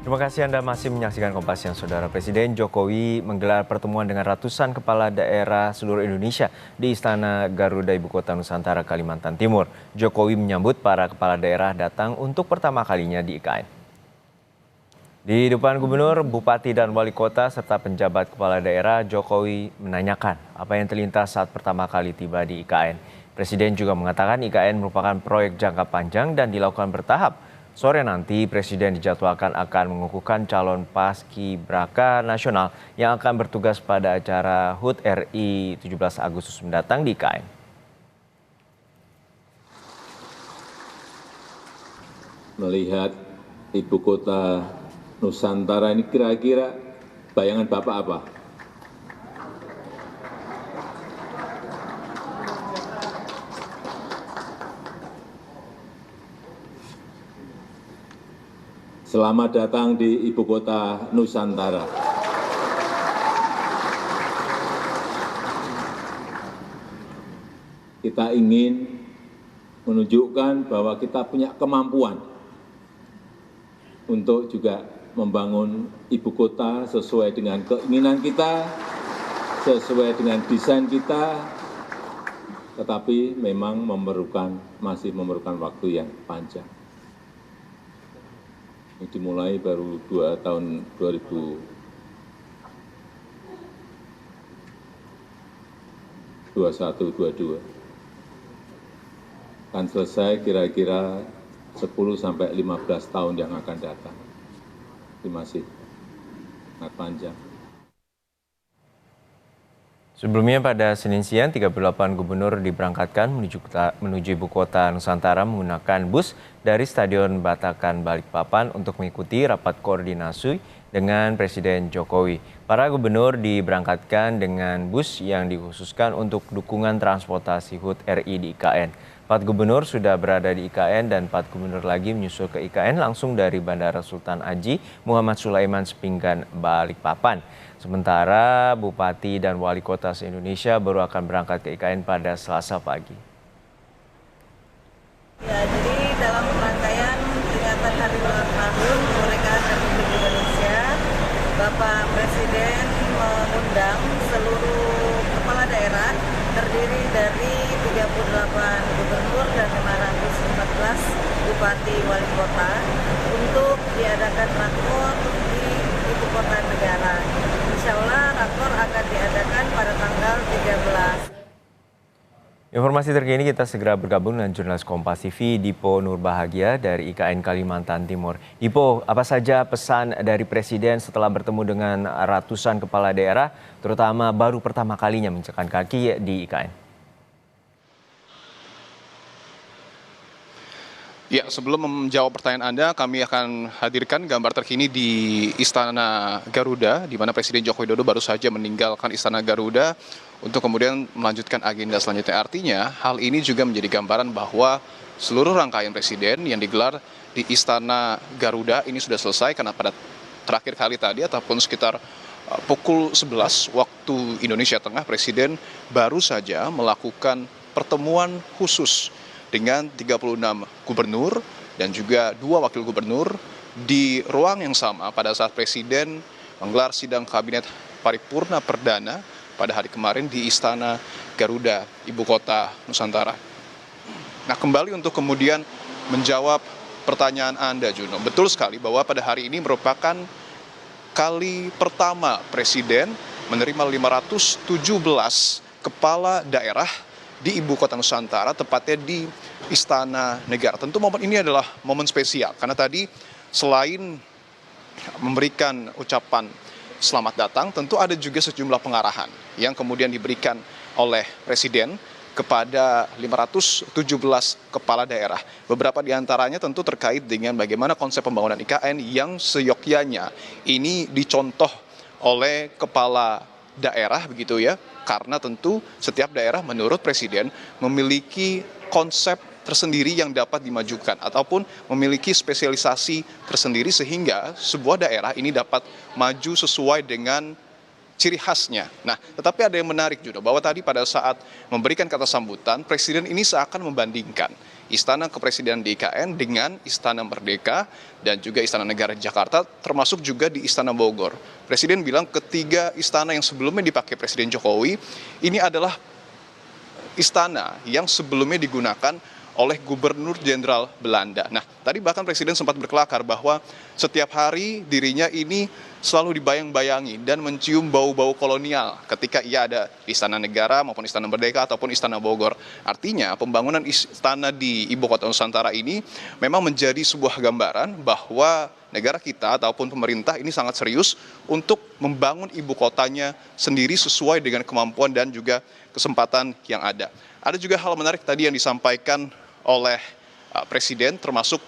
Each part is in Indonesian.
Terima kasih Anda masih menyaksikan Kompas Siang. Saudara Presiden Jokowi menggelar pertemuan dengan ratusan kepala daerah seluruh Indonesia di Istana Garuda Ibu Kota Nusantara, Kalimantan Timur. Jokowi menyambut para kepala daerah datang untuk pertama kalinya di IKN. Di depan gubernur, bupati, dan wali kota serta penjabat kepala daerah, Jokowi menanyakan apa yang terlintas saat pertama kali tiba di IKN. Presiden juga mengatakan IKN merupakan proyek jangka panjang dan dilakukan bertahap. Sore nanti, Presiden dijadwalkan akan mengukuhkan calon paskibraka nasional yang akan bertugas pada acara HUT RI 17 Agustus mendatang di IKN. Melihat ibu kota Nusantara ini kira-kira bayangan Bapak apa? Selamat datang di ibu kota Nusantara. Kita ingin menunjukkan bahwa kita punya kemampuan untuk juga membangun ibu kota sesuai dengan keinginan kita, sesuai dengan desain kita, tetapi memang masih memerlukan waktu yang panjang. Ini dimulai baru tahun 2021-22. Akan selesai kira-kira 10-15 tahun yang akan datang. Ini masih sangat panjang. Sebelumnya pada Senin siang, 38 gubernur diberangkatkan menuju ibu kota Nusantara menggunakan bus dari Stadion Batakan Balikpapan untuk mengikuti rapat koordinasi dengan Presiden Jokowi. Para gubernur diberangkatkan dengan bus yang dikhususkan untuk dukungan transportasi HUT RI di IKN. 4 gubernur sudah berada di IKN dan 4 gubernur lagi menyusul ke IKN langsung dari Bandara Sultan Haji Muhammad Sulaiman Sepinggan, Balikpapan. Sementara Bupati dan Wali Kota se-Indonesia baru akan berangkat ke IKN pada Selasa pagi. Ya, jadi dalam rangkaian peringatan Hari Ulang Tahun Kemerdekaan Republik Indonesia, Bapak Presiden mengundang seluruh kepala daerah terdiri dari 38 gubernur dan 514 bupati wali kota untuk diadakan rakor di ibu kota negara. Insya Allah rakor akan diadakan pada tanggal 13. Informasi terkini kita segera bergabung dengan jurnalis Kompas TV Dipo Nurbahagia dari IKN Kalimantan Timur. Dipo, apa saja pesan dari Presiden setelah bertemu dengan ratusan kepala daerah, terutama baru pertama kalinya mencekan kaki di IKN? Ya, sebelum menjawab pertanyaan Anda, kami akan hadirkan gambar terkini di Istana Garuda, di mana Presiden Joko Widodo baru saja meninggalkan Istana Garuda untuk kemudian melanjutkan agenda selanjutnya. Artinya, hal ini juga menjadi gambaran bahwa seluruh rangkaian Presiden yang digelar di Istana Garuda ini sudah selesai, karena pada terakhir kali tadi ataupun sekitar pukul 11 waktu Indonesia Tengah, Presiden baru saja melakukan pertemuan khusus dengan 36 gubernur dan juga 2 wakil gubernur di ruang yang sama pada saat Presiden menggelar sidang kabinet paripurna perdana pada hari kemarin di Istana Garuda, Ibu Kota Nusantara. Nah, kembali untuk kemudian menjawab pertanyaan Anda, Juno. Betul sekali bahwa pada hari ini merupakan kali pertama Presiden menerima 517 kepala daerah di Ibu Kota Nusantara, tepatnya di Istana Negara. Tentu momen ini adalah momen spesial, karena tadi selain memberikan ucapan selamat datang, tentu ada juga sejumlah pengarahan yang kemudian diberikan oleh Presiden kepada 517 kepala daerah. Beberapa di antaranya tentu terkait dengan bagaimana konsep pembangunan IKN yang seyogyanya ini dicontoh oleh kepala daerah, begitu ya, karena tentu setiap daerah menurut Presiden memiliki konsep tersendiri yang dapat dimajukan ataupun memiliki spesialisasi tersendiri sehingga sebuah daerah ini dapat maju sesuai dengan ciri khasnya. Nah, tetapi ada yang menarik juga bahwa tadi pada saat memberikan kata sambutan, Presiden ini seakan membandingkan Istana Kepresidenan di IKN dengan Istana Merdeka dan juga Istana Negara di Jakarta, termasuk juga di Istana Bogor. Presiden bilang ketiga istana yang sebelumnya dipakai Presiden Jokowi, ini adalah istana yang sebelumnya digunakan oleh Gubernur Jenderal Belanda. Nah, tadi bahkan Presiden sempat berkelakar bahwa setiap hari dirinya ini selalu dibayang-bayangi dan mencium bau-bau kolonial ketika ia ada di Istana Negara maupun Istana Merdeka ataupun Istana Bogor. Artinya pembangunan istana di Ibu Kota Nusantara ini memang menjadi sebuah gambaran bahwa negara kita ataupun pemerintah ini sangat serius untuk membangun ibu kotanya sendiri sesuai dengan kemampuan dan juga kesempatan yang ada. Ada juga hal menarik tadi yang disampaikan oleh Presiden, termasuk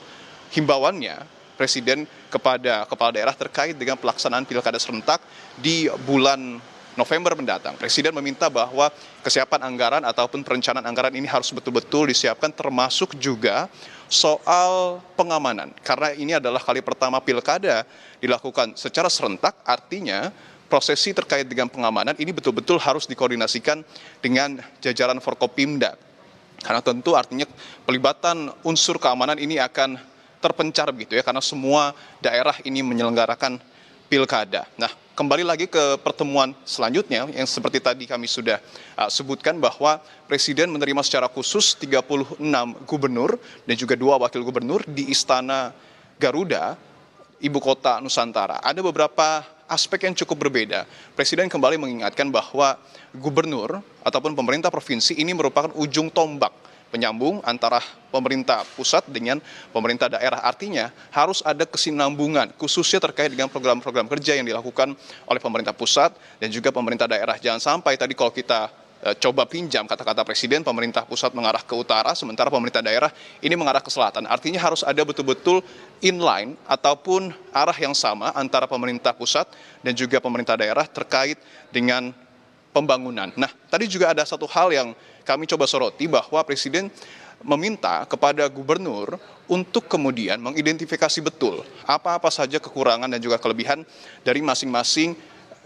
himbauannya Presiden kepada kepala daerah terkait dengan pelaksanaan pilkada serentak di bulan November mendatang. Presiden meminta bahwa kesiapan anggaran ataupun perencanaan anggaran ini harus betul-betul disiapkan, termasuk juga soal pengamanan. Karena ini adalah kali pertama pilkada dilakukan secara serentak, artinya prosesi terkait dengan pengamanan ini betul-betul harus dikoordinasikan dengan jajaran Forkopimda. Karena tentu artinya pelibatan unsur keamanan ini akan terpencar begitu ya, karena semua daerah ini menyelenggarakan pilkada. Nah, kembali lagi ke pertemuan selanjutnya yang seperti tadi kami sudah sebutkan bahwa Presiden menerima secara khusus 36 gubernur dan juga 2 wakil gubernur di Istana Garuda, Ibu Kota Nusantara. Ada beberapa aspek yang cukup berbeda. Presiden kembali mengingatkan bahwa gubernur ataupun pemerintah provinsi ini merupakan ujung tombak penyambung antara pemerintah pusat dengan pemerintah daerah. Artinya harus ada kesinambungan khususnya terkait dengan program-program kerja yang dilakukan oleh pemerintah pusat dan juga pemerintah daerah. Jangan sampai tadi kalau kita coba pinjam kata-kata Presiden, pemerintah pusat mengarah ke utara, sementara pemerintah daerah ini mengarah ke selatan. Artinya harus ada betul-betul inline ataupun arah yang sama antara pemerintah pusat dan juga pemerintah daerah terkait dengan pembangunan. Nah, tadi juga ada satu hal yang kami coba soroti bahwa Presiden meminta kepada gubernur untuk kemudian mengidentifikasi betul apa-apa saja kekurangan dan juga kelebihan dari masing-masing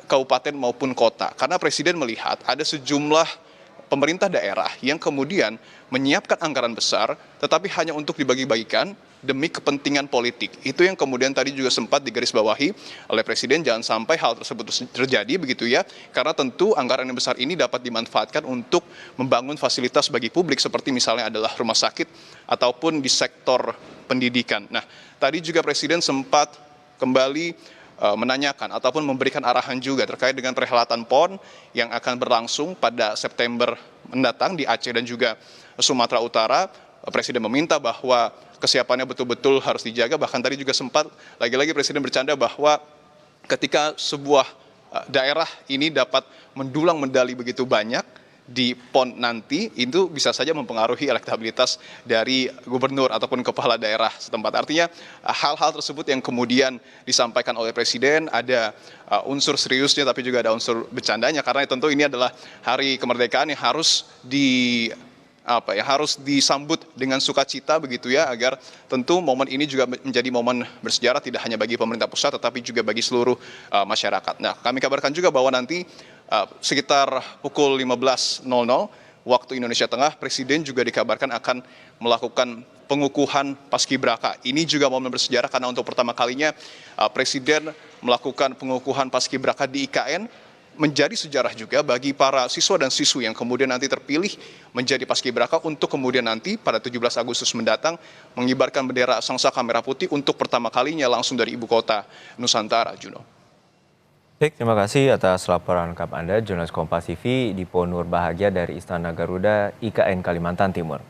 kabupaten maupun kota. Karena Presiden melihat ada sejumlah pemerintah daerah yang kemudian menyiapkan anggaran besar tetapi hanya untuk dibagi-bagikan demi kepentingan politik. Itu yang kemudian tadi juga sempat digarisbawahi oleh Presiden, jangan sampai hal tersebut terjadi begitu ya, karena tentu anggaran yang besar ini dapat dimanfaatkan untuk membangun fasilitas bagi publik seperti misalnya adalah rumah sakit ataupun di sektor pendidikan. Nah, tadi juga Presiden sempat kembali menanyakan ataupun memberikan arahan juga terkait dengan perhelatan PON yang akan berlangsung pada September mendatang di Aceh dan juga Sumatera Utara. Presiden meminta bahwa kesiapannya betul-betul harus dijaga. Bahkan tadi juga sempat lagi-lagi Presiden bercanda bahwa ketika sebuah daerah ini dapat mendulang medali begitu banyak di PON nanti, itu bisa saja mempengaruhi elektabilitas dari gubernur ataupun kepala daerah setempat. Artinya hal-hal tersebut yang kemudian disampaikan oleh Presiden, ada unsur seriusnya tapi juga ada unsur bercandanya, karena tentu ini adalah hari kemerdekaan yang harus harus disambut dengan sukacita begitu ya, agar tentu momen ini juga menjadi momen bersejarah tidak hanya bagi pemerintah pusat tetapi juga bagi seluruh masyarakat. Nah, kami kabarkan juga bahwa nanti sekitar pukul 15.00 waktu Indonesia Tengah, Presiden juga dikabarkan akan melakukan pengukuhan paskibraka. Ini juga momen bersejarah karena untuk pertama kalinya Presiden melakukan pengukuhan paskibraka di IKN, menjadi sejarah juga bagi para siswa dan siswi yang kemudian nanti terpilih menjadi paskibraka untuk kemudian nanti pada 17 Agustus mendatang mengibarkan bendera Sangsaka Merah Putih untuk pertama kalinya langsung dari Ibu Kota Nusantara, Juno. Baik, terima kasih atas laporan lengkap Anda, jurnalis Kompas TV Dipo Nur Bahagia dari Istana Garuda, IKN Kalimantan Timur.